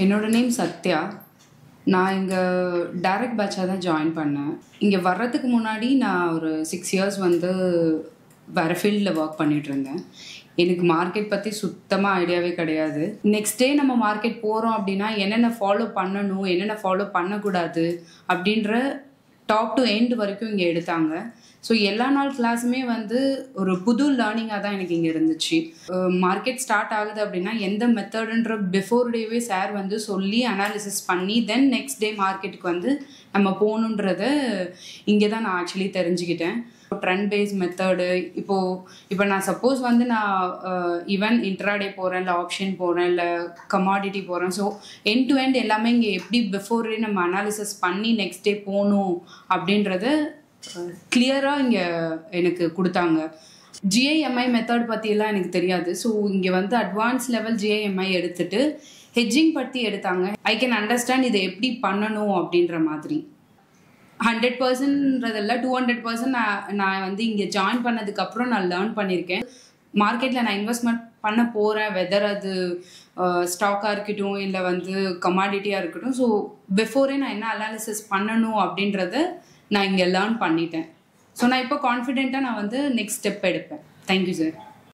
என்னோட நேம் சத்யா. நான் இங்கே டைரக்ட் பேட்சாக தான் ஜாயின் பண்ணேன். இங்கே வர்றதுக்கு முன்னாடி நான் ஒரு 6 இயர்ஸ் வந்து வேறு ஃபீல்டில் ஒர்க் பண்ணிகிட்டு இருந்தேன். எனக்கு மார்க்கெட் பற்றி சுத்தமாக ஐடியாவே கிடையாது. நெக்ஸ்ட் டே நம்ம மார்க்கெட் போகிறோம் அப்படின்னா என்னென்ன ஃபாலோ பண்ணணும், என்னென்ன ஃபாலோ பண்ணக்கூடாது அப்படின்ற டாப் டு எண்ட் வரைக்கும் இங்கே எடுத்தாங்க. ஸோ எல்லா நாள் கிளாஸுமே வந்து ஒரு புது லேர்னிங்காக தான் எனக்கு இங்கே இருந்துச்சு. மார்க்கெட் ஸ்டார்ட் ஆகுது அப்படின்னா எந்த மெத்தடுன்ற பிஃபோர் டேவே சார் வந்து சொல்லி அனாலிசிஸ் பண்ணி தென் நெக்ஸ்ட் டே மார்க்கெட்டுக்கு வந்து நம்ம போகணுன்றத இங்கே தான் நான் ஆக்சுவலி தெரிஞ்சுக்கிட்டேன். ட்ரெண்ட் பேஸ் மெத்தடு இப்போ நான் சப்போஸ் வந்து நான் ஈவன் இன்ட்ராடே போகிறேன், இல்லை ஆப்ஷன் போகிறேன், இல்லை கமாடிட்டி போகிறேன். ஸோ எண்ட் டு எண்ட் எல்லாமே இங்கே எப்படி பிஃபோர் டே நம்ம அனாலிசிஸ் பண்ணி நெக்ஸ்ட் டே போகணும் அப்படின்றத கிளியராக இங்கே எனக்கு கொடுத்தாங்க. ஜிஐஎம்ஐ மெத்தட் பற்றியெல்லாம் எனக்கு தெரியாது. ஸோ இங்கே வந்து அட்வான்ஸ் லெவல் ஜிஐஎம்ஐ எடுத்துட்டு ஹெட்ஜிங் பற்றி எடுத்தாங்க. ஐ கேன் அண்டர்ஸ்டாண்ட் இதை எப்படி பண்ணணும் அப்படின்ற மாதிரி. 100%ன்றதில்ல, 200% நான் வந்து இங்கே ஜாயின் பண்ணதுக்கப்புறம் நான் லேர்ன் பண்ணியிருக்கேன். மார்க்கெட்டில் நான் இன்வெஸ்ட்மெண்ட் பண்ண போகிறேன், வெதர் அது ஸ்டாக்காக இருக்கட்டும் இல்லை வந்து கமாடிட்டியாக இருக்கட்டும். ஸோ பிஃபோரே நான் என்ன அனாலிசிஸ் பண்ணணும் அப்படின்றத நான் இங்கே லேர்ன் பண்ணிட்டேன். ஸோ நான் இப்போ கான்ஃபிடென்ட்டாக நான் வந்து நெக்ஸ்ட் ஸ்டெப் எடுப்பேன். Thank you sir.